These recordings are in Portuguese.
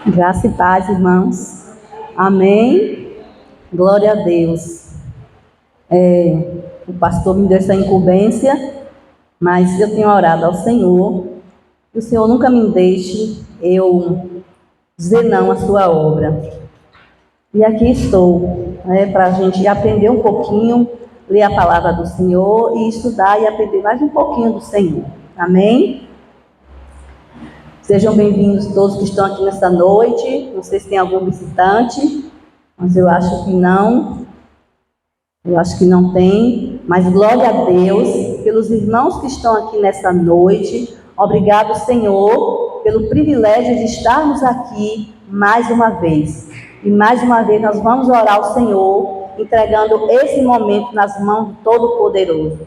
Graça e paz, irmãos. Amém. Glória a Deus. O pastor me deu essa incumbência, mas eu tenho orado ao Senhor, que o Senhor nunca me deixe eu dizer não à sua obra. E aqui estou, para a gente aprender um pouquinho, ler a palavra do Senhor e estudar e aprender mais um pouquinho do Senhor. Amém? Sejam bem-vindos todos que estão aqui nessa noite. Não sei se tem algum visitante, mas eu acho que não. Eu acho que não tem. Mas glória a Deus pelos irmãos que estão aqui nessa noite. Obrigado, Senhor, pelo privilégio de estarmos aqui mais uma vez. E mais uma vez nós vamos orar ao Senhor, entregando esse momento nas mãos do Todo-Poderoso.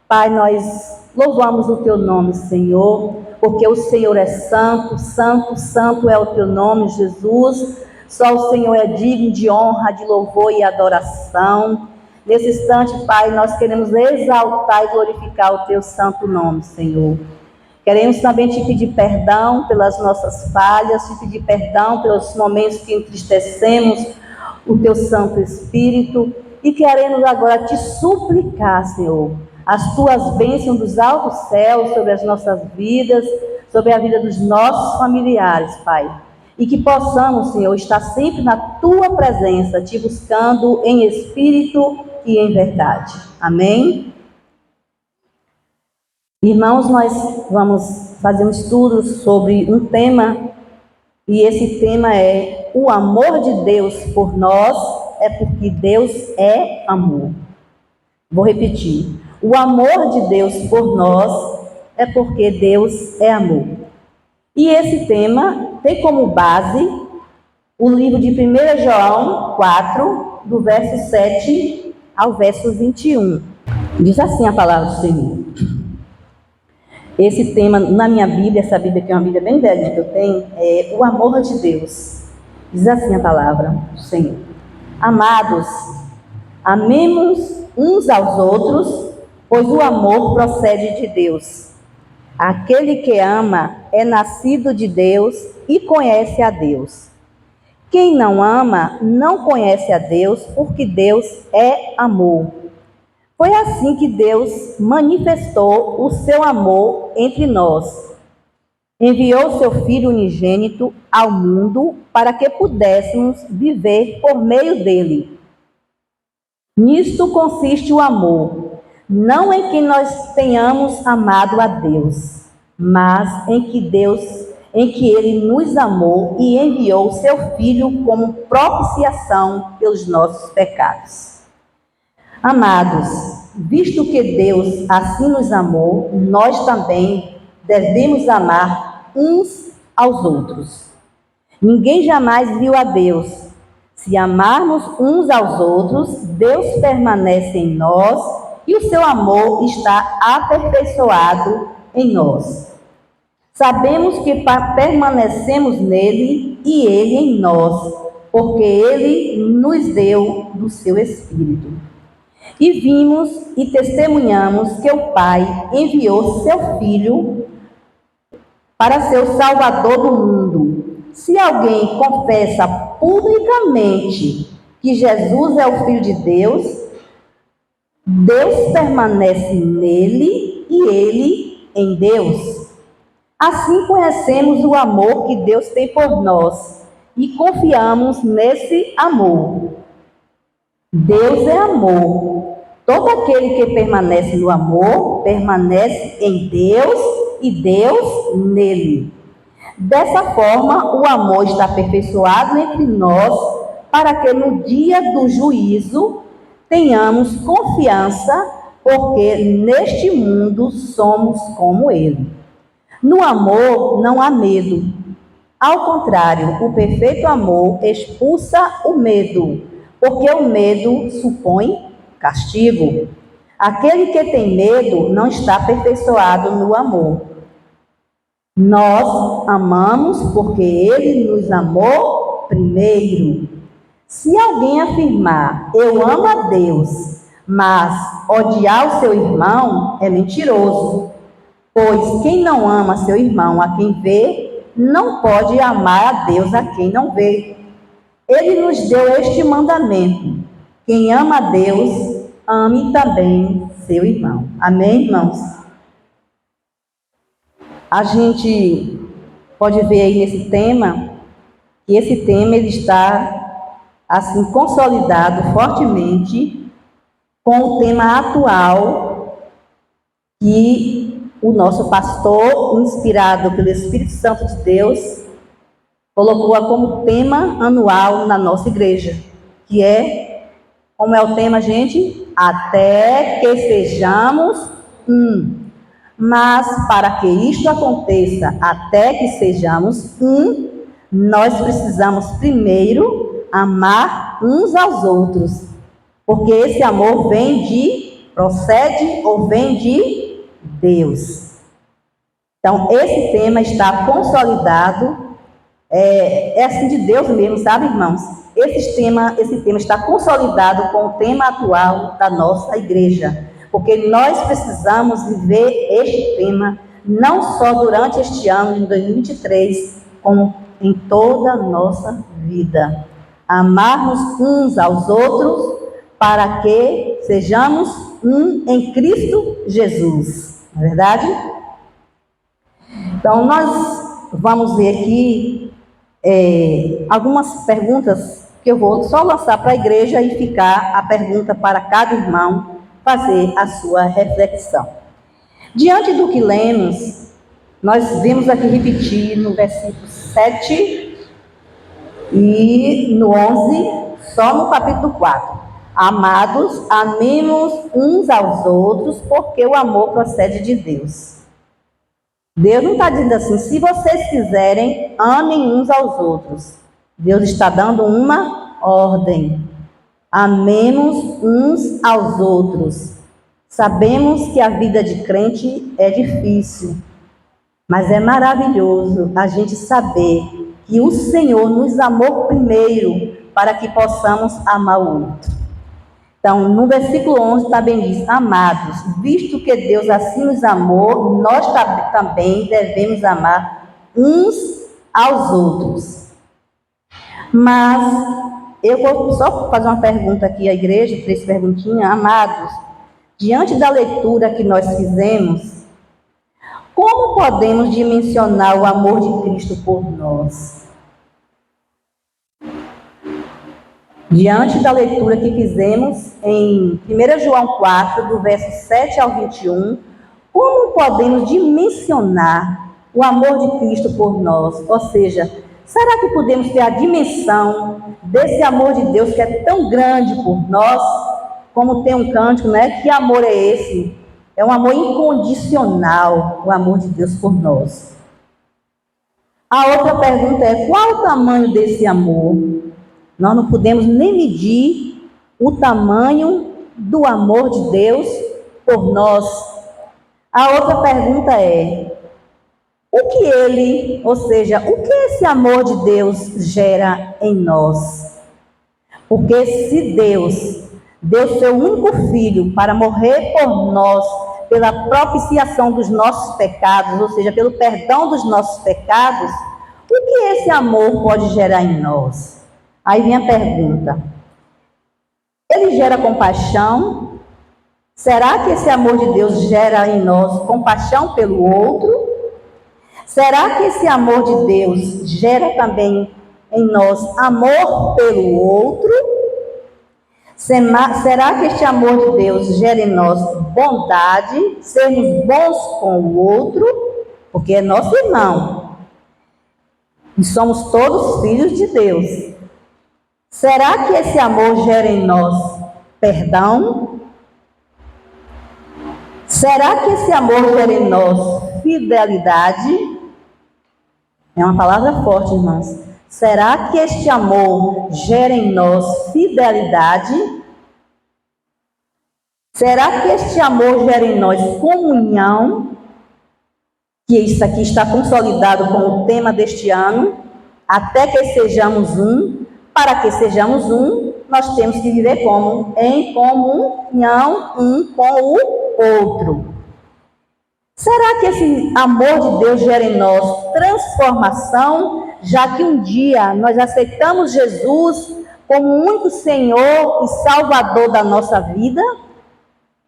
Pai, nós louvamos o Teu nome, Senhor, porque o Senhor é santo, santo, santo é o Teu nome, Jesus. Só o Senhor é digno de honra, de louvor e adoração. Nesse instante, Pai, nós queremos exaltar e glorificar o Teu santo nome, Senhor. Queremos também Te pedir perdão pelas nossas falhas, Te pedir perdão pelos momentos que entristecemos o Teu Santo Espírito e queremos agora Te suplicar, Senhor, as Tuas bênçãos dos altos céus sobre as nossas vidas, sobre a vida dos nossos familiares, Pai. E que possamos, Senhor, estar sempre na Tua presença, Te buscando em espírito e em verdade. Amém? Irmãos, nós vamos fazer um estudo sobre um tema, e esse tema é: o amor de Deus por nós é porque Deus é amor. Vou repetir: o amor de Deus por nós é porque Deus é amor. E esse tema tem como base o livro de 1 João 4, do verso 7 ao verso 21. Diz assim a palavra do Senhor. Esse tema, na minha Bíblia, essa Bíblia que é uma Bíblia bem velha que eu tenho, é o amor de Deus. Diz assim a palavra do Senhor. Amados, amemos uns aos outros, pois o amor procede de Deus. Aquele que ama é nascido de Deus e conhece a Deus. Quem não ama não conhece a Deus, porque Deus é amor. Foi assim que Deus manifestou o seu amor entre nós. Enviou seu Filho unigênito ao mundo para que pudéssemos viver por meio dele. Nisto consiste o amor, não em que nós tenhamos amado a Deus, mas em que Ele nos amou e enviou seu Filho como propiciação pelos nossos pecados. Amados, visto que Deus assim nos amou, nós também devemos amar uns aos outros. Ninguém jamais viu a Deus. Se amarmos uns aos outros, Deus permanece em nós e o seu amor está aperfeiçoado em nós. Sabemos que permanecemos nele e ele em nós, porque ele nos deu do seu Espírito. E vimos e testemunhamos que o Pai enviou seu Filho para ser o Salvador do mundo. Se alguém confessa publicamente que Jesus é o Filho de Deus, Deus permanece nele e ele em Deus. Assim conhecemos o amor que Deus tem por nós e confiamos nesse amor. Deus é amor. Todo aquele que permanece no amor, permanece em Deus e Deus nele. Dessa forma, o amor está aperfeiçoado entre nós, para que no dia do juízo tenhamos confiança, porque neste mundo somos como ele. No amor não há medo. Ao contrário, o perfeito amor expulsa o medo, porque o medo supõe castigo. Aquele que tem medo não está aperfeiçoado no amor. Nós amamos porque ele nos amou primeiro. Se alguém afirmar, eu amo a Deus, mas odiar o seu irmão, é mentiroso. Pois quem não ama seu irmão a quem vê, não pode amar a Deus a quem não vê. Ele nos deu este mandamento: quem ama a Deus, ame também seu irmão. Amém, irmãos? A gente pode ver aí nesse tema, que esse tema ele está assim consolidado fortemente com o tema atual que o nosso pastor, inspirado pelo Espírito Santo de Deus, colocou como tema anual na nossa igreja, que é, como é o tema, gente? Até que sejamos um. Mas para que isto aconteça, até que sejamos um, nós precisamos primeiro amar uns aos outros, porque esse amor procede ou vem de Deus. Então, esse tema está consolidado, é assim de Deus mesmo, sabe, irmãos? Esse tema está consolidado com o tema atual da nossa igreja, porque nós precisamos viver este tema não só durante este ano de 2023, como em toda a nossa vida. Amarmos uns aos outros para que sejamos um em Cristo Jesus. Não é verdade? Então, nós vamos ver aqui algumas perguntas que eu vou só lançar para a igreja e ficar a pergunta para cada irmão fazer a sua reflexão. Diante do que lemos, nós vimos aqui repetir no versículo 7 e no 11, só no capítulo 4. Amados, amemos uns aos outros, porque o amor procede de Deus. Deus não está dizendo assim, se vocês quiserem, amem uns aos outros. Deus está dando uma ordem. Amemos uns aos outros. Sabemos que a vida de crente é difícil, mas é maravilhoso a gente saber que o Senhor nos amou primeiro para que possamos amar o outro. Então, no versículo 11 também diz: amados, visto que Deus assim nos amou, nós também devemos amar uns aos outros. Mas eu vou só fazer uma pergunta aqui à igreja, 3 perguntinhas. Amados, diante da leitura que nós fizemos, como podemos dimensionar o amor de Cristo por nós? Diante da leitura que fizemos em 1 João 4, do verso 7 ao 21, como podemos dimensionar o amor de Cristo por nós? Ou seja, será que podemos ter a dimensão desse amor de Deus que é tão grande por nós? Como tem um cântico, né? Que amor é esse? É um amor incondicional, o amor de Deus por nós. A outra pergunta é: qual o tamanho desse amor? Nós não podemos nem medir o tamanho do amor de Deus por nós. A outra pergunta é: o que esse amor de Deus gera em nós? Porque se Deus deu seu único filho para morrer por nós, pela propiciação dos nossos pecados, ou seja, pelo perdão dos nossos pecados, o que esse amor pode gerar em nós? Aí vem a pergunta: ele gera compaixão? Será que esse amor de Deus gera em nós compaixão pelo outro? Será que esse amor de Deus gera também em nós amor pelo outro? Será que este amor de Deus gera em nós bondade, sermos bons com o outro? Porque é nosso irmão. E somos todos filhos de Deus. Será que esse amor gera em nós perdão? Será que esse amor gera em nós fidelidade? É uma palavra forte, irmãos. Será que este amor gera em nós fidelidade? Será que este amor gera em nós comunhão? Que isso aqui está consolidado com o tema deste ano. Até que sejamos um. Para que sejamos um, nós temos que viver como? Em comunhão um com o outro. Será que esse amor de Deus gera em nós transformação, já que um dia nós aceitamos Jesus como o único Senhor e Salvador da nossa vida?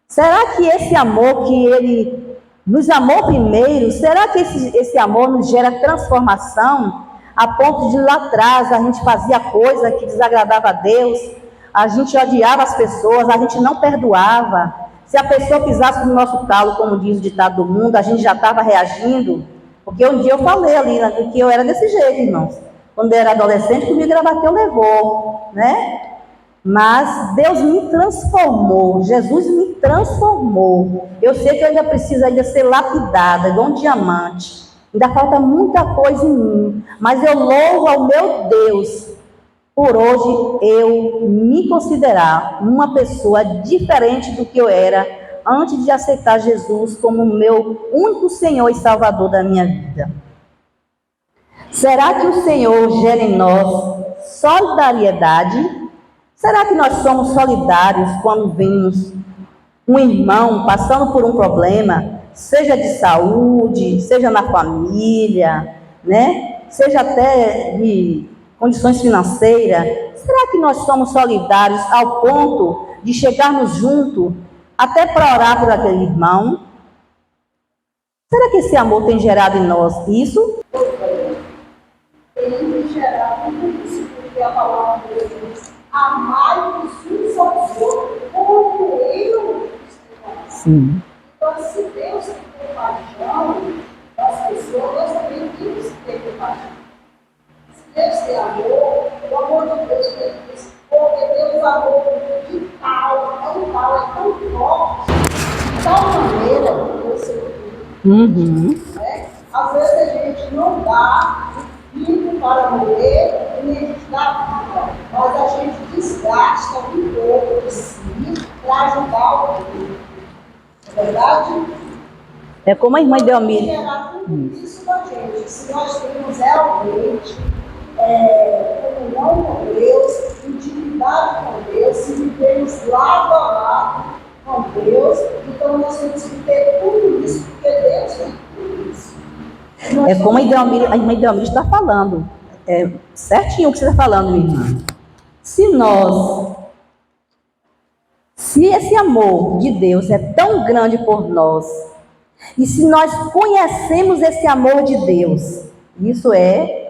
Será que esse amor que Ele nos amou primeiro, será que esse amor nos gera transformação a ponto de lá atrás a gente fazia coisa que desagradava a Deus, a gente odiava as pessoas, a gente não perdoava? Se a pessoa pisasse no nosso calo, como diz o ditado do mundo, a gente já estava reagindo? Porque um dia eu falei ali, né, que eu era desse jeito, irmãos. Quando eu era adolescente, comigo era bater ou levou, né? Mas Deus me transformou, Jesus me transformou. Eu sei que eu ainda preciso ser lapidada, igual um diamante. Ainda falta muita coisa em mim, mas eu louvo ao meu Deus por hoje eu me considerar uma pessoa diferente do que eu era antes de aceitar Jesus como meu único Senhor e Salvador da minha vida. Será que o Senhor gera em nós solidariedade? Será que nós somos solidários quando vemos um irmão passando por um problema, seja de saúde, seja na família, né? Seja até de condições financeiras? Será que nós somos solidários ao ponto de chegarmos juntos até para orar por aquele irmão? Será que esse amor tem gerado em nós isso? Tem gerado isso, porque a palavra de Deus diz: amai-vos uns aos outros como eu estou amado. Sim. Então, se Deus tem compaixão das pessoas, nós também temos que ter compaixão. Se Deus tem amor, o amor de Deus tem isso, porque Deus amou de tal, é tão forte, de tal maneira que Deus se né? Às vezes a gente não dá o filho para morrer e nem a gente dá vida, mas a gente desgasta um pouco de si para ajudar o outro. É verdade? É como a irmã Delmira. Isso da gente. Se nós temos realmente comunhão com Deus, intimidade com Deus, se vivemos lado a lado com Deus, então nós temos que ter tudo isso, porque Deus tem tudo isso. É como a irmã Delmira está falando. É certinho o que você está falando, minha irmã. Se esse amor de Deus é tão grande por nós, e se nós conhecemos esse amor de Deus, isso é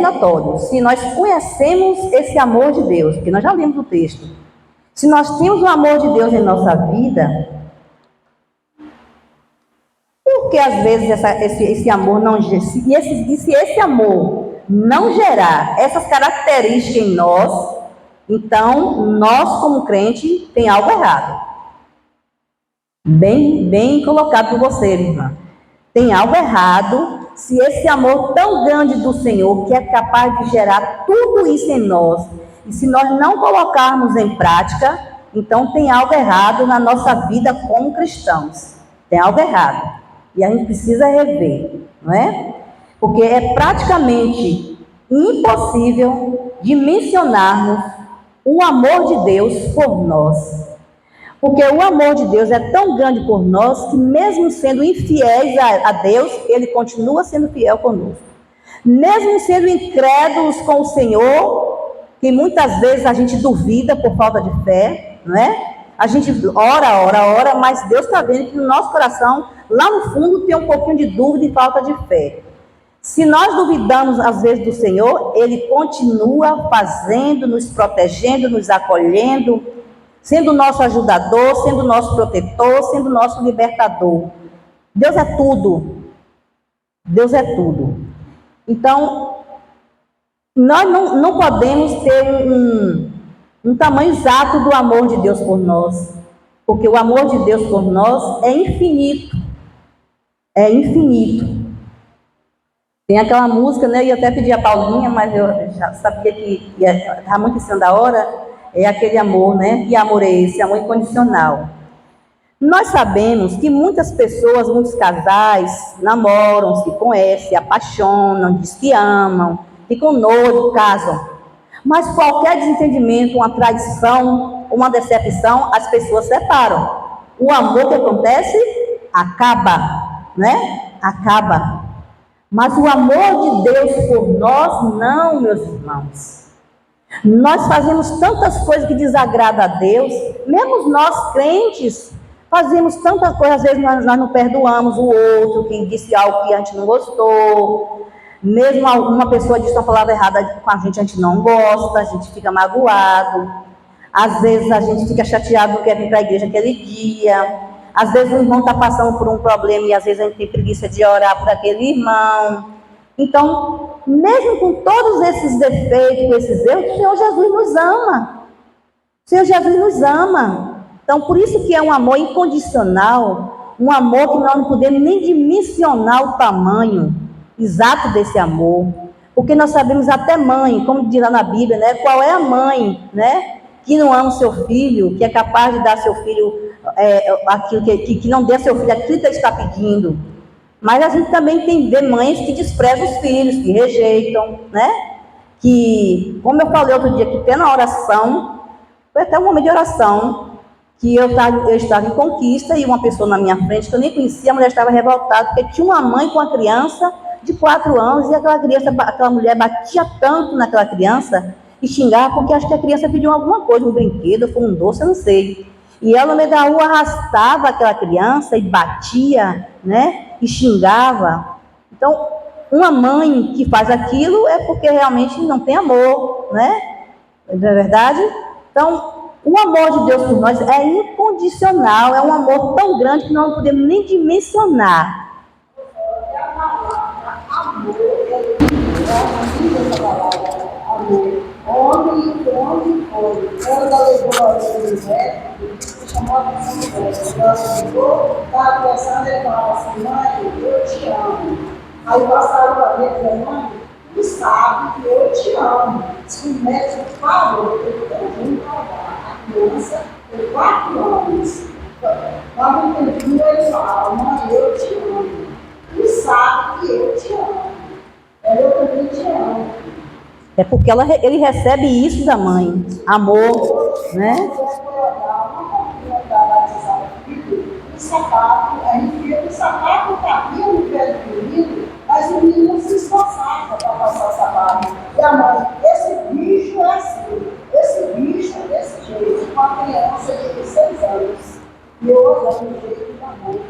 notório. Se nós conhecemos esse amor de Deus, porque nós já lemos o texto, se nós temos o amor de Deus em nossa vida, por que às vezes esse amor não se esse amor não gerar essas características em nós, então nós como crente tem algo errado. Bem colocado por você, irmã. Tem algo errado se esse amor tão grande do Senhor, que é capaz de gerar tudo isso em nós, e se nós não colocarmos em prática, então tem algo errado na nossa vida como cristãos. Tem algo errado. E a gente precisa rever, não é? Porque é praticamente impossível dimensionarmos o amor de Deus por nós. Porque o amor de Deus é tão grande por nós que mesmo sendo infiéis a Deus, Ele continua sendo fiel conosco. Mesmo sendo incrédulos com o Senhor, que muitas vezes a gente duvida por falta de fé, não é? A gente ora, mas Deus está vendo que no nosso coração, lá no fundo, tem um pouquinho de dúvida e falta de fé. Se nós duvidamos às vezes do Senhor, Ele continua fazendo, nos protegendo, nos acolhendo, sendo nosso ajudador, sendo nosso protetor, sendo nosso libertador. Deus é tudo. Deus é tudo. Então, nós não podemos ter um tamanho exato do amor de Deus por nós, porque o amor de Deus por nós é infinito. É infinito. Tem aquela música, né? Eu ia até pedir a Paulinha, mas eu já sabia que estava muito em cima da hora. É aquele amor, né? Que amor é esse? Amor incondicional. Nós sabemos que muitas pessoas, muitos casais namoram, se conhecem, se apaixonam, dizem que amam, ficam noivos, casam. Mas qualquer desentendimento, uma traição, uma decepção, as pessoas separam. O amor que acontece acaba, né? Acaba. Mas o amor de Deus por nós, não, meus irmãos. Nós fazemos tantas coisas que desagradam a Deus, mesmo nós crentes, fazemos tantas coisas, às vezes nós não perdoamos o outro, quem disse algo que a gente não gostou, mesmo uma pessoa disse uma palavra errada com a gente não gosta, a gente fica magoado, às vezes a gente fica chateado, não quer vir para a igreja aquele dia, às vezes o irmão está passando por um problema e às vezes a gente tem preguiça de orar por aquele irmão. Então, mesmo com todos esses defeitos, com esses erros, o Senhor Jesus nos ama. O Senhor Jesus nos ama. Então, por isso que é um amor incondicional, um amor que nós não podemos nem dimensionar o tamanho exato desse amor. Porque nós sabemos até mãe, como diz lá na Bíblia, né? Qual é a mãe, né? Que não ama o seu filho, que é capaz de dar ao seu filho aquilo que não dê ao seu filho aquilo que ele está pedindo. Mas a gente também tem ver mães que desprezam os filhos, que rejeitam, né? Que, como eu falei outro dia, que até na oração, foi até um momento de oração, que eu estava em Conquista e uma pessoa na minha frente, que eu nem conhecia, a mulher estava revoltada, porque tinha uma mãe com uma criança de 4 anos, e aquela mulher batia tanto naquela criança, e xingava, porque acho que a criança pediu alguma coisa, um brinquedo, foi um doce, eu não sei. E ela no meio da rua arrastava aquela criança e batia, né? E xingava. Então, uma mãe que faz aquilo é porque realmente não tem amor, né? Não é verdade? Então, o amor de Deus por nós é incondicional, é um amor tão grande que nós não podemos nem dimensionar. Onde foi? Quando ela levou a José, chamou a atenção do médico. Ela chegou, estava conversando, ele falava assim: mãe, eu te amo. Aí passaram para mim e falou: mãe, tu sabe que eu te amo. Se o médico falou, eu tenho que falar. A criança tem 4 anos. Quando um tempinho ele fala: mãe, eu te amo. Tu sabe que eu te amo. Eu também te amo. É porque ele recebe isso da mãe, amor, né? O sapato, a gente via que o sapato cabia no pé do menino, mas o menino se esforçava para passar o sapato. E a mãe, esse bicho é assim, esse bicho é desse jeito, com a criança de 6 anos. E eu olhando o jeito da mãe.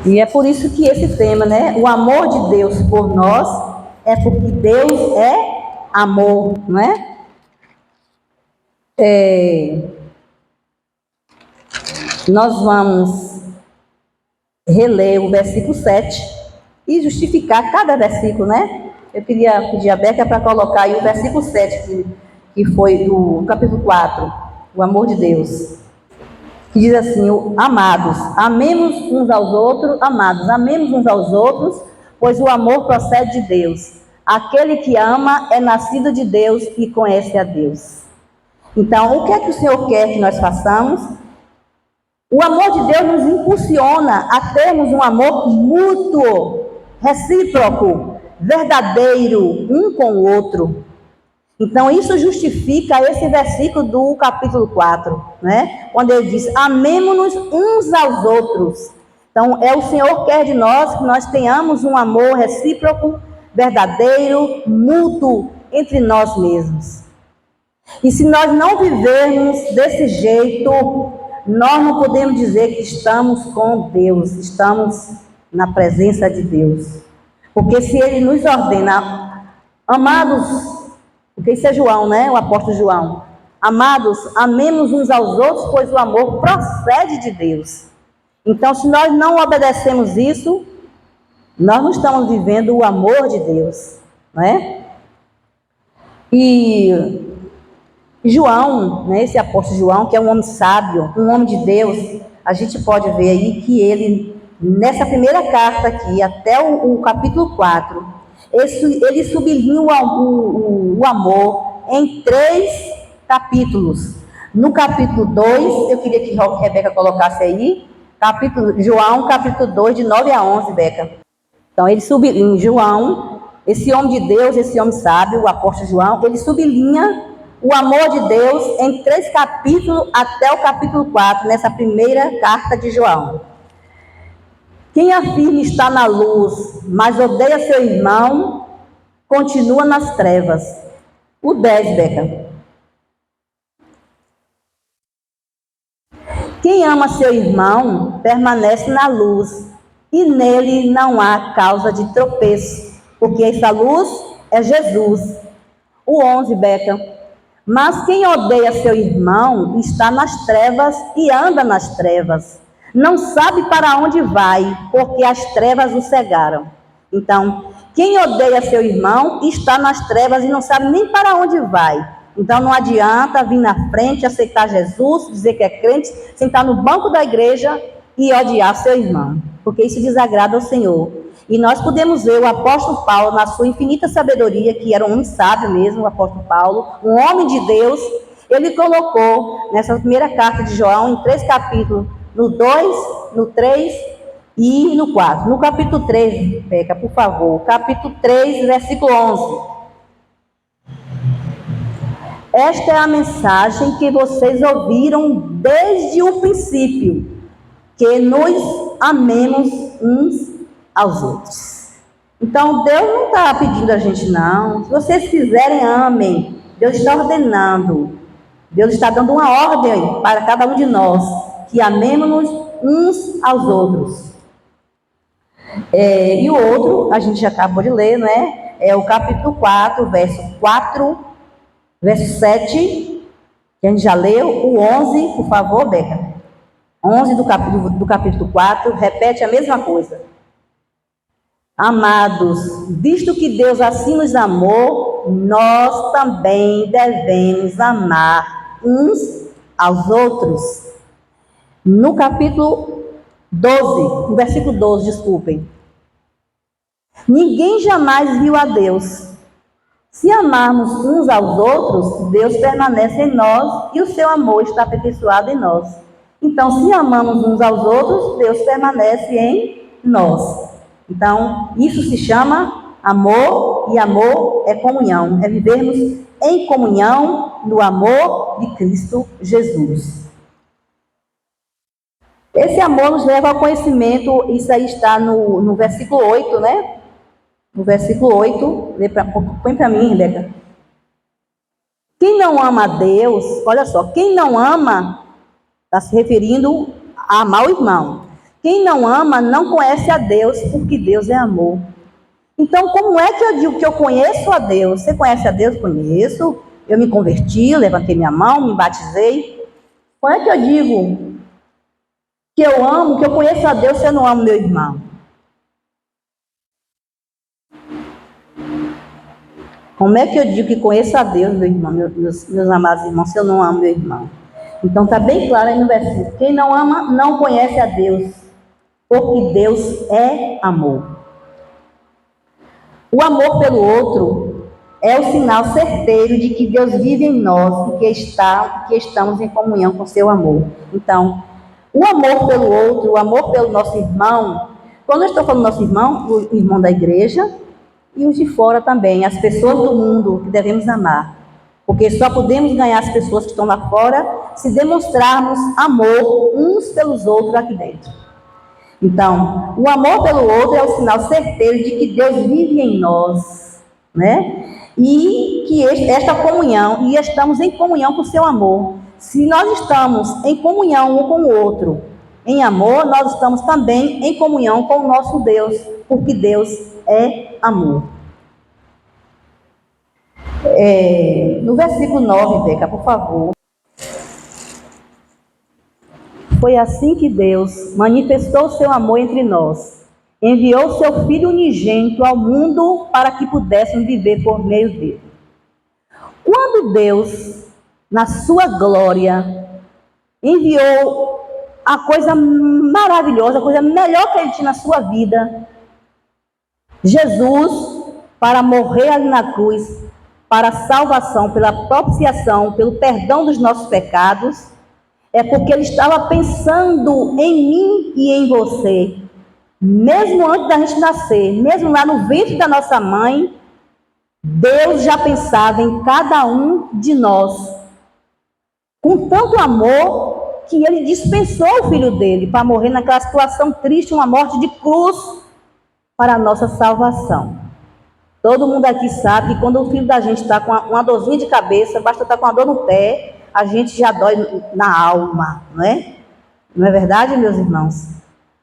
E é por isso que esse tema, né? O amor de Deus por nós é porque Deus é amor, não é? Nós vamos reler o versículo 7 e justificar cada versículo, né? Eu queria pedir a Beca para colocar aí o versículo 7, que foi do capítulo 4, o amor de Deus. Que diz assim: amados, amemos uns aos outros, pois o amor procede de Deus. Aquele que ama é nascido de Deus e conhece a Deus. Então, o que é que o Senhor quer que nós façamos? O amor de Deus nos impulsiona a termos um amor mútuo, recíproco, verdadeiro, um com o outro. Então, isso justifica esse versículo do capítulo 4, né? Quando ele diz: amemo-nos uns aos outros. Então, o Senhor quer de nós que nós tenhamos um amor recíproco, verdadeiro, mútuo entre nós mesmos. E se nós não vivermos desse jeito, nós não podemos dizer que estamos com Deus, estamos na presença de Deus. Porque se Ele nos ordena, amados, porque isso é João, né? O apóstolo João. Amados, amemos uns aos outros, pois o amor procede de Deus. Então, se nós não obedecemos isso, nós não estamos vivendo o amor de Deus, não é? E João, né, esse apóstolo João, que é um homem sábio, um homem de Deus, a gente pode ver aí que ele, nessa primeira carta aqui, até o capítulo 4, ele sublinha o amor em 3 capítulos. No capítulo 2, eu queria que a Rebeca colocasse aí, João, capítulo 2, de 9 a 11, Beca. Então, ele sublinha, João, esse homem de Deus, esse homem sábio, o apóstolo João, ele sublinha o amor de Deus em 3 capítulos até o capítulo 4, nessa primeira carta de João. Quem afirma estar na luz, mas odeia seu irmão, continua nas trevas. O 10, Beca. Quem ama seu irmão, permanece na luz, e nele não há causa de tropeço, porque essa luz é Jesus. O 11, Beca. Mas quem odeia seu irmão está nas trevas e anda nas trevas. Não sabe para onde vai, porque as trevas o cegaram. Então, quem odeia seu irmão está nas trevas e não sabe nem para onde vai. Então, não adianta vir na frente, aceitar Jesus, dizer que é crente, sentar no banco da igreja e odiar seu irmão, porque isso desagrada ao Senhor. E nós podemos ver o apóstolo Paulo, na sua infinita sabedoria, que era um homem sábio mesmo, o apóstolo Paulo, um homem de Deus, ele colocou nessa primeira carta de João, em 3 capítulos, no 2, no 3 e no 4. No capítulo 3, Beca, por favor, capítulo 3, versículo 11. Esta é a mensagem que vocês ouviram desde o princípio, que nos amemos uns aos outros. Então, Deus não está pedindo a gente, não. Se vocês quiserem, amem. Deus está ordenando. Deus está dando uma ordem para cada um de nós, que amemos uns aos outros. E o outro, a gente já acabou de ler, né? É o capítulo 4, verso 7, que a gente já leu. O 11, por favor, Beca. 11 do capítulo 4, repete a mesma coisa. Amados, visto que Deus assim nos amou, nós também devemos amar uns aos outros. No capítulo 12, no versículo 12, desculpem. Ninguém jamais viu a Deus. Se amarmos uns aos outros, Deus permanece em nós e o seu amor está aperfeiçoado em nós. Então, se amamos uns aos outros, Deus permanece em nós. Então, isso se chama amor, e amor é comunhão, é vivermos em comunhão no amor de Cristo Jesus. Esse amor nos leva ao conhecimento, isso aí está no versículo 8, né? No versículo 8, põe para mim, Rebeca. Quem não ama a Deus, olha só, quem não ama, está se referindo a amar o irmão. Quem não ama não conhece a Deus, porque Deus é amor. Então, como é que eu digo que eu conheço a Deus? Você conhece a Deus? Conheço. Eu me converti, levantei minha mão, me batizei. Como é que eu digo que eu amo, que eu conheço a Deus se eu não amo meu irmão? Como é que eu digo que conheço a Deus, meu irmão, meus amados irmãos, se eu não amo meu irmão? Então, está bem claro aí no versículo. Quem não ama, não conhece a Deus, porque Deus é amor. O amor pelo outro é o sinal certeiro de que Deus vive em nós e que estamos em comunhão com seu amor. Então, o amor pelo outro, o amor pelo nosso irmão, quando eu estou falando nosso irmão, o irmão da igreja, e os de fora também, as pessoas do mundo que devemos amar. Porque só podemos ganhar as pessoas que estão lá fora se demonstrarmos amor uns pelos outros aqui dentro. Então, o amor pelo outro é o sinal certeiro de que Deus vive em nós, né? E que esta comunhão, e estamos em comunhão com o seu amor. Se nós estamos em comunhão um com o outro, em amor, nós estamos também em comunhão com o nosso Deus, porque Deus é amor. No versículo 9, Beca, por favor. Foi assim que Deus manifestou seu amor entre nós. Enviou seu Filho unigênito ao mundo para que pudéssemos viver por meio dele. Quando Deus, na sua glória, enviou a coisa maravilhosa, a coisa melhor que ele tinha na sua vida, Jesus, para morrer ali na cruz, para a salvação, pela propiciação, pelo perdão dos nossos pecados, é porque ele estava pensando em mim e em você. Mesmo antes da gente nascer, mesmo lá no ventre da nossa mãe, Deus já pensava em cada um de nós. Com tanto amor, que ele dispensou o filho dele para morrer naquela situação triste, uma morte de cruz, para a nossa salvação. Todo mundo aqui sabe que quando o filho da gente está com uma dorzinha de cabeça, basta estar com uma dor no pé, a gente já dói na alma, não é? Não é verdade, meus irmãos?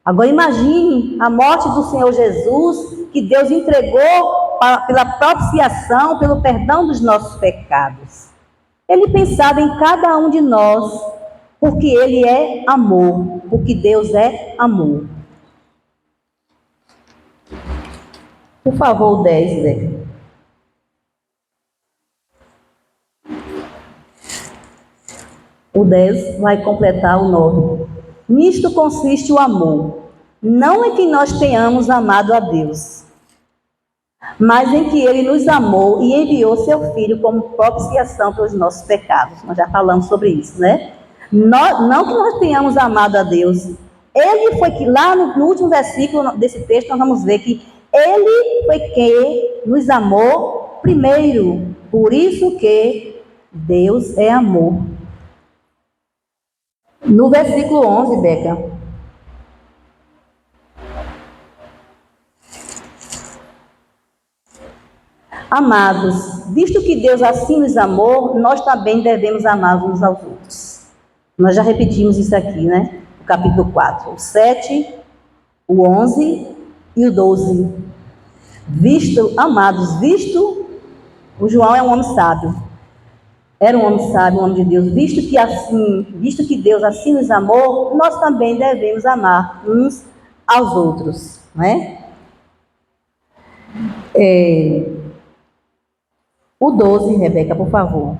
Agora imagine a morte do Senhor Jesus, que Deus entregou pela propiciação, pelo perdão dos nossos pecados. Ele pensava em cada um de nós, porque Ele é amor, porque Deus é amor. Por favor, o 10, Beca. O 10 vai completar o 9. Nisto consiste o amor. Não em que nós tenhamos amado a Deus, mas em que Ele nos amou e enviou seu Filho como propiciação pelos nossos pecados. Nós já falamos sobre isso, né? Não que nós tenhamos amado a Deus. Ele foi que, lá no último versículo desse texto, nós vamos ver que Ele foi quem nos amou primeiro. Por isso que Deus é amor. No versículo 11, Beca. Amados, visto que Deus assim nos amou, nós também devemos amar uns aos outros. Nós já repetimos isso aqui, né? O capítulo 4, o 7, o 11 e o 12. Visto, o João é um homem sábio. Era um homem sábio, um homem de Deus. Visto que Deus assim nos amou, nós também devemos amar uns aos outros, né? O 12, Rebeca, por favor.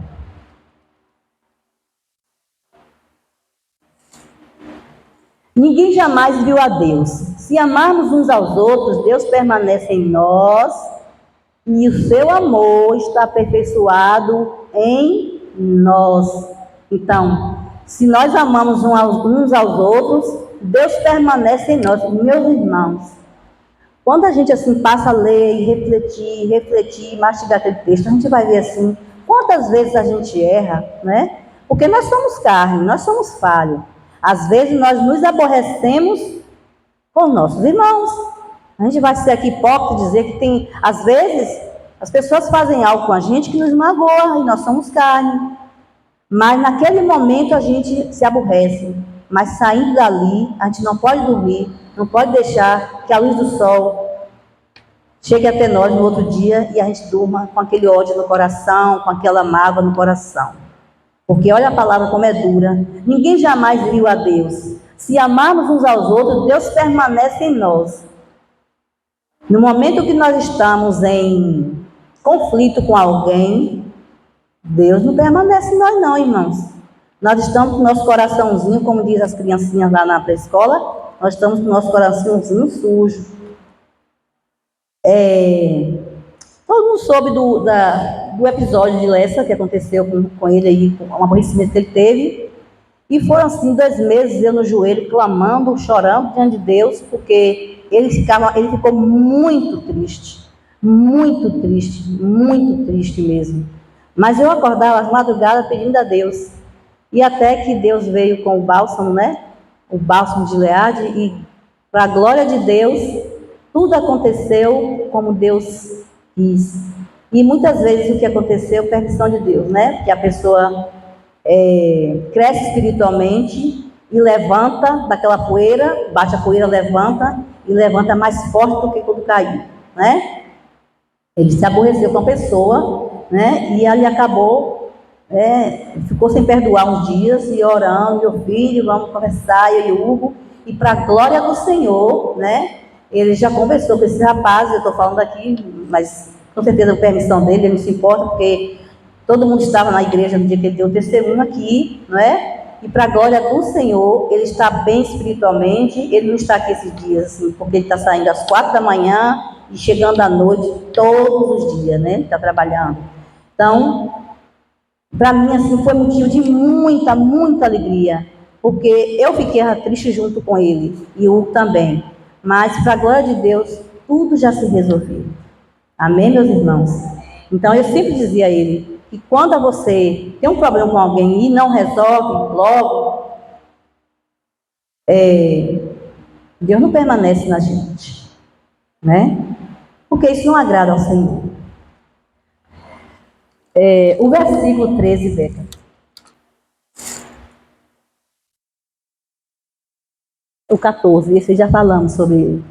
Ninguém jamais viu a Deus. Se amarmos uns aos outros, Deus permanece em nós e o seu amor está aperfeiçoado em nós. Então, se nós amamos uns aos outros, Deus permanece em nós. Meus irmãos, quando a gente assim passa a ler e refletir, mastigar aquele texto, a gente vai ver assim, quantas vezes a gente erra, né? Porque nós somos carne, nós somos falhos. Às vezes nós nos aborrecemos com nossos irmãos. A gente vai ser aqui hipócrita e dizer que tem, às vezes, as pessoas fazem algo com a gente que nos magoa e nós somos carne. Mas naquele momento a gente se aborrece. Mas saindo dali, a gente não pode dormir, não pode deixar que a luz do sol chegue até nós no outro dia e a gente durma com aquele ódio no coração, com aquela mágoa no coração. Porque olha a palavra como é dura. Ninguém jamais viu a Deus. Se amarmos uns aos outros, Deus permanece em nós. No momento que nós estamos em conflito com alguém, Deus não permanece em nós não, irmãos. Nós estamos com o nosso coraçãozinho, como diz as criancinhas lá na pré-escola, nós estamos com o nosso coraçãozinho sujo. Todo mundo soube do episódio de Lessa, que aconteceu com ele aí, com um aborrecimento que ele teve. E foram assim 2 meses eu no joelho, clamando, chorando diante de Deus, porque ele ficou muito triste mesmo. Mas eu acordava às madrugadas pedindo a Deus. E até que Deus veio com o bálsamo, né? O bálsamo de Gileade, e para a glória de Deus, tudo aconteceu como Deus quis. E muitas vezes o que aconteceu é permissão de Deus, né? Porque a pessoa cresce espiritualmente e levanta daquela poeira, bate a poeira, levanta e levanta mais forte do que quando caiu, né? Ele se aborreceu com a pessoa, né? E ele acabou, ficou sem perdoar uns dias e orando, meu filho, vamos conversar, eu e o Hugo, e para a glória do Senhor, né? Ele já conversou com esse rapaz, eu estou falando aqui, mas com certeza com permissão dele, ele não se importa, porque todo mundo estava na igreja no dia que ele deu o testemunho aqui, não é? E para a glória do Senhor, ele está bem espiritualmente, ele não está aqui esses dias, assim, porque ele está saindo às 4 da manhã e chegando à noite todos os dias, né? Ele está trabalhando. Então, para mim, assim, foi motivo de muita, muita alegria, porque eu fiquei triste junto com ele, e o Hugo também. Mas, para a glória de Deus, tudo já se resolveu. Amém, meus irmãos? Então, eu sempre dizia a ele que quando você tem um problema com alguém e não resolve logo, Deus não permanece na gente, né? Porque isso não agrada ao Senhor. O versículo 13, Beca. O 14, esse já falamos sobre ele.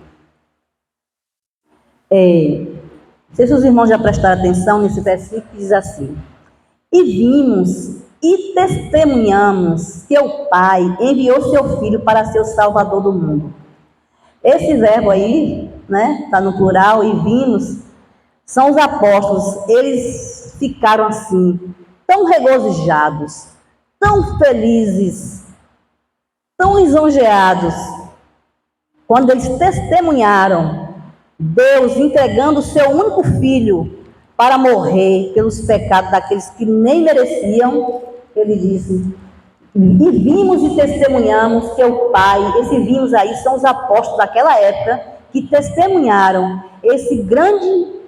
Não sei se os irmãos já prestaram atenção nesse versículo que diz assim: E vimos e testemunhamos que o Pai enviou seu Filho para ser o Salvador do mundo. Esse verbo aí, né, está no plural, e vimos, são os apóstolos. Eles ficaram assim, tão regozijados, tão felizes, tão lisonjeados, quando eles testemunharam Deus entregando o seu único filho para morrer pelos pecados daqueles que nem mereciam. Ele disse: e vimos e testemunhamos que o Pai, esses vimos aí são os apóstolos daquela época, que testemunharam esse grande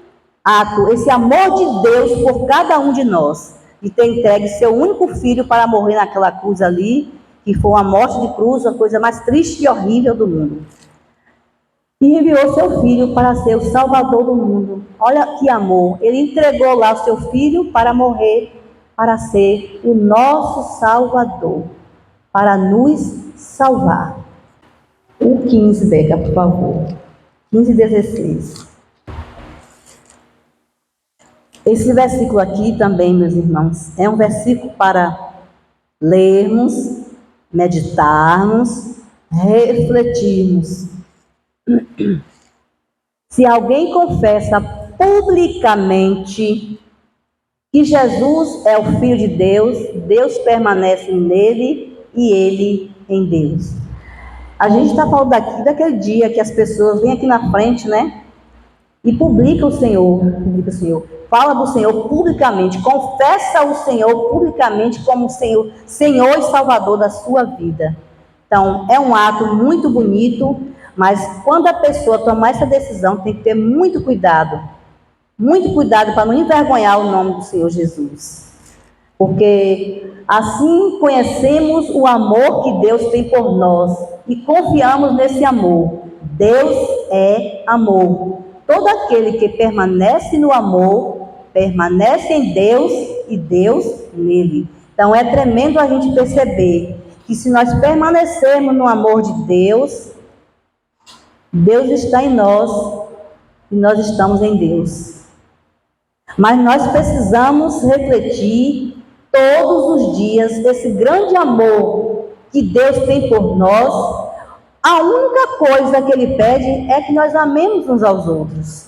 ato, esse amor de Deus por cada um de nós, de ter entregue seu único filho para morrer naquela cruz ali, que foi uma morte de cruz, a coisa mais triste e horrível do mundo. E enviou seu filho para ser o Salvador do mundo. Olha que amor, ele entregou lá o seu filho para morrer, para ser o nosso Salvador, para nos salvar. O 15, Beca, por favor. 15 e 16. Esse versículo aqui também, meus irmãos, é um versículo para lermos, meditarmos, refletirmos. Se alguém confessa publicamente que Jesus é o Filho de Deus, Deus permanece nele e ele em Deus. A gente está falando daquele dia que as pessoas vêm aqui na frente, né? E publica o Senhor, fala do Senhor publicamente, confessa o Senhor publicamente como Senhor e Salvador da sua vida. Então, é um ato muito bonito, mas quando a pessoa tomar essa decisão, tem que ter muito cuidado para não envergonhar o nome do Senhor Jesus. Porque assim conhecemos o amor que Deus tem por nós e confiamos nesse amor. Deus é amor. Todo aquele que permanece no amor, permanece em Deus e Deus nele. Então é tremendo a gente perceber que se nós permanecermos no amor de Deus, Deus está em nós e nós estamos em Deus. Mas nós precisamos refletir todos os dias esse grande amor que Deus tem por nós. A única coisa que Ele pede é que nós amemos uns aos outros.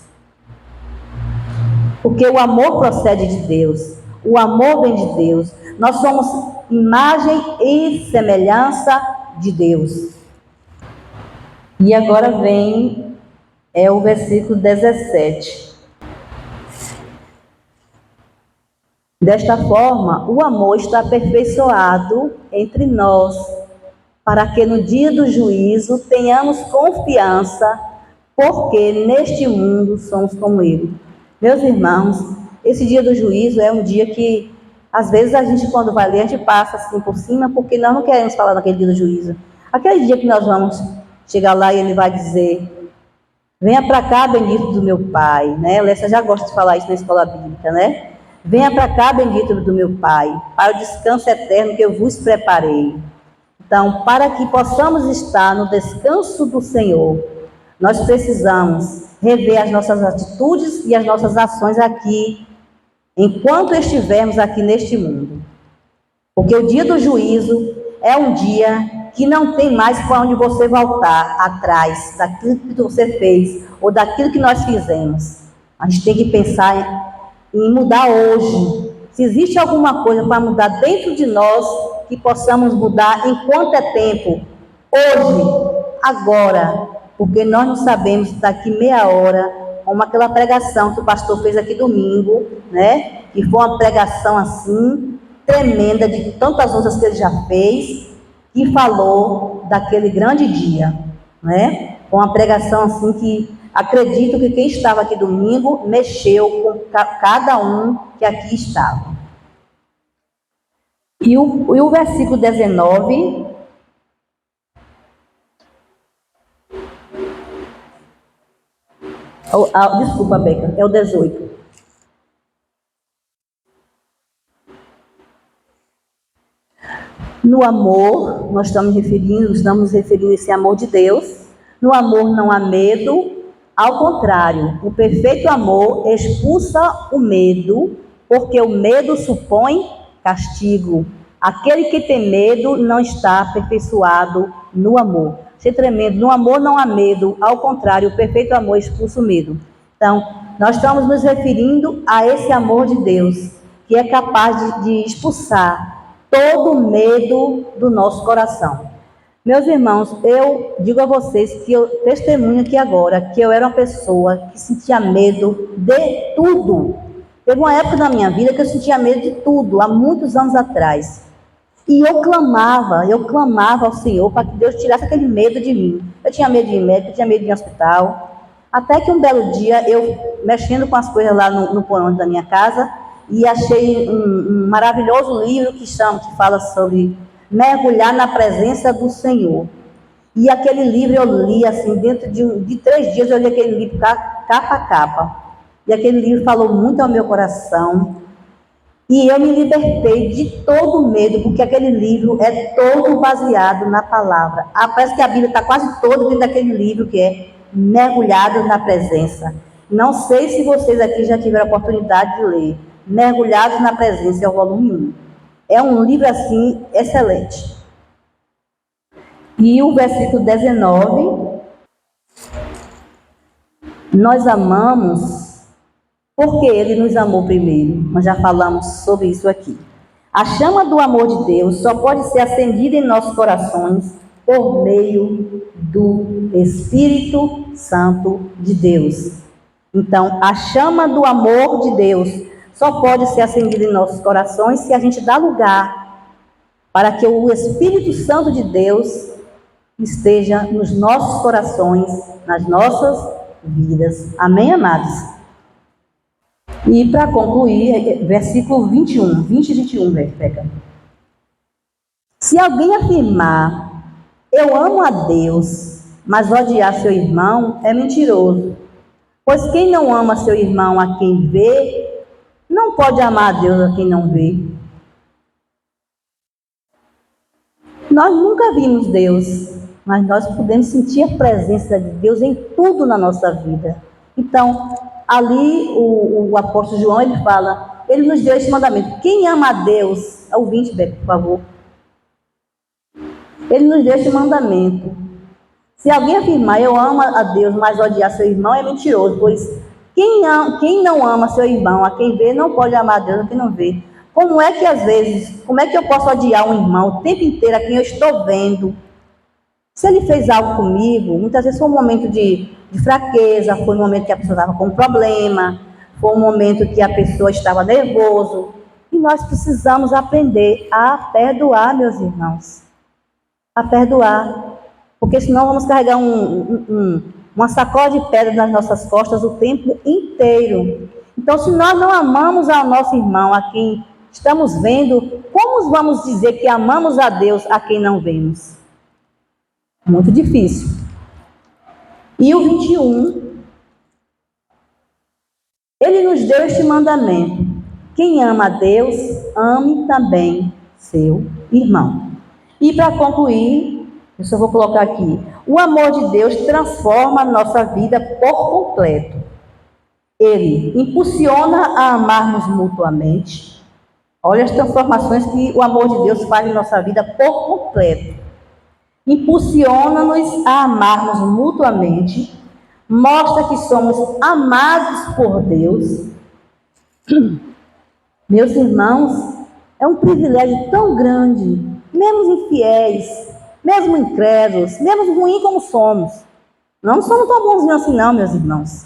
Porque o amor procede de Deus. O amor vem de Deus. Nós somos imagem e semelhança de Deus. E agora vem o versículo 17. Desta forma, o amor está aperfeiçoado entre nós, para que no dia do juízo tenhamos confiança, porque neste mundo somos como Ele. Meus irmãos, esse dia do juízo é um dia que, às vezes, a gente, quando vai ler, a gente passa assim por cima, porque nós não queremos falar naquele dia do juízo. Aquele dia que nós vamos chegar lá e Ele vai dizer: venha para cá, bendito do meu Pai, né? Lessa já gosta de falar isso na escola bíblica, né? Venha para cá, bendito do meu Pai, para o descanso eterno que eu vos preparei. Então, para que possamos estar no descanso do Senhor, nós precisamos rever as nossas atitudes e as nossas ações aqui, enquanto estivermos aqui neste mundo. Porque o dia do juízo é um dia que não tem mais para onde você voltar atrás daquilo que você fez ou daquilo que nós fizemos. A gente tem que pensar em mudar hoje. Se existe alguma coisa para mudar dentro de nós, que possamos mudar enquanto é tempo, hoje, agora, porque nós não sabemos daqui meia hora, como aquela pregação que o pastor fez aqui domingo, né? Que foi uma pregação assim, tremenda, de tantas outras que ele já fez, que falou daquele grande dia, né? Foi uma pregação assim que acredito que quem estava aqui domingo mexeu com cada um que aqui estava. E o versículo 19 Desculpa, Beca, é o 18. No amor, nós estamos nos referindo a esse amor de Deus. No amor não há medo, ao contrário, o perfeito amor expulsa o medo, porque o medo supõe castigo. Aquele que tem medo não está aperfeiçoado no amor. Ser tremendo, no amor não há medo, ao contrário, o perfeito amor expulsa o medo. Então, nós estamos nos referindo a esse amor de Deus, que é capaz de expulsar todo o medo do nosso coração. Meus irmãos, eu digo a vocês que eu testemunho aqui agora que eu era uma pessoa que sentia medo de tudo. Teve uma época da minha vida que eu sentia medo de tudo, há muitos anos atrás. E eu clamava ao Senhor para que Deus tirasse aquele medo de mim. Eu tinha medo de ir médico, eu tinha medo de ir ao hospital. Até que um belo dia, eu mexendo com as coisas lá no porão da minha casa, e achei um maravilhoso livro que fala sobre mergulhar na presença do Senhor. E aquele livro eu li, assim, dentro de 3 dias eu li aquele livro capa a capa. E aquele livro falou muito ao meu coração. E eu me libertei de todo medo, porque aquele livro é todo baseado na palavra. Parece que a Bíblia está quase toda dentro daquele livro que é mergulhado na presença. Não sei se vocês aqui já tiveram a oportunidade de ler. Mergulhados na Presença, é o volume 1. É um livro, assim, excelente. E o versículo 19. Nós amamos porque Ele nos amou primeiro. Nós já falamos sobre isso aqui. A chama do amor de Deus só pode ser acendida em nossos corações por meio do Espírito Santo de Deus. Então, a chama do amor de Deus só pode ser acendida em nossos corações se a gente dá lugar para que o Espírito Santo de Deus esteja nos nossos corações, nas nossas vidas. Amém, amados? E para concluir, versículo 21, 20 e 21, Beca. Se alguém afirmar, eu amo a Deus, mas odiar seu irmão, é mentiroso. Pois quem não ama seu irmão a quem vê, não pode amar a Deus a quem não vê. Nós nunca vimos Deus, mas nós podemos sentir a presença de Deus em tudo na nossa vida. Então, ali o apóstolo João, ele fala, ele nos deu esse mandamento. Quem ama a Deus, é o 20, Beto, por favor. Ele nos deu esse mandamento. Se alguém afirmar, eu amo a Deus, mas odiar seu irmão, é mentiroso, pois quem não ama seu irmão, a quem vê, não pode amar a Deus a quem não vê. Como é que eu posso odiar um irmão o tempo inteiro a quem eu estou vendo? Se ele fez algo comigo, muitas vezes foi um momento de fraqueza, foi um momento que a pessoa estava com um problema, foi um momento que a pessoa estava nervoso. E nós precisamos aprender a perdoar, meus irmãos. A perdoar. Porque senão vamos carregar uma sacola de pedra nas nossas costas o tempo inteiro. Então, se nós não amamos ao nosso irmão, a quem estamos vendo, como vamos dizer que amamos a Deus a quem não vemos? Muito difícil. E o 21, ele nos deu este mandamento. Quem ama a Deus, ame também seu irmão. E para concluir, eu só vou colocar aqui, o amor de Deus transforma a nossa vida por completo. Ele impulsiona a amarmos mutuamente. Olha as transformações que o amor de Deus faz em nossa vida por completo. Impulsiona-nos a amarmos mutuamente, mostra que somos amados por Deus. Meus irmãos, é um privilégio tão grande, mesmo infiéis, mesmo incrédulos, mesmo ruins como somos. Não somos tão bonzinhos assim não, meus irmãos.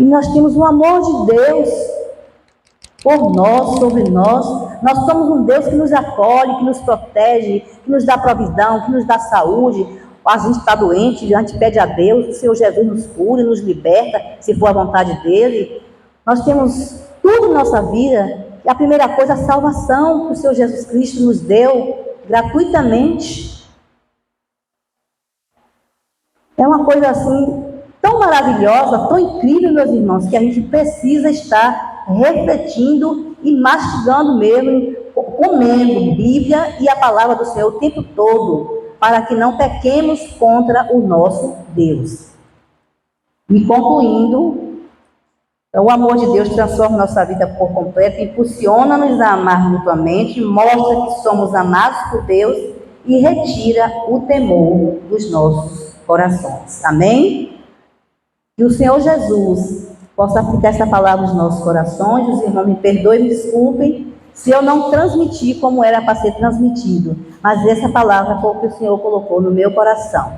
E nós temos o amor de Deus por nós, sobre nós. Nós somos um Deus que nos acolhe, que nos protege, que nos dá provisão, que nos dá saúde. A gente está doente, a gente pede a Deus, o Senhor Jesus nos cura, nos liberta, se for a vontade dEle. Nós temos tudo em nossa vida. E a primeira coisa, a salvação que o Senhor Jesus Cristo nos deu gratuitamente. É uma coisa assim tão maravilhosa, tão incrível, meus irmãos, que a gente precisa estar refletindo e mastigando mesmo, comendo Bíblia e a palavra do Senhor o tempo todo, para que não pequemos contra o nosso Deus. E concluindo, o amor de Deus transforma nossa vida por completo, impulsiona-nos a amar mutuamente, mostra que somos amados por Deus e retira o temor dos nossos corações. Amém? Que o Senhor Jesus possa aplicar essa palavra nos nossos corações. Os irmãos me perdoem, me desculpem, se eu não transmitir como era para ser transmitido, mas essa palavra foi o que o Senhor colocou no meu coração.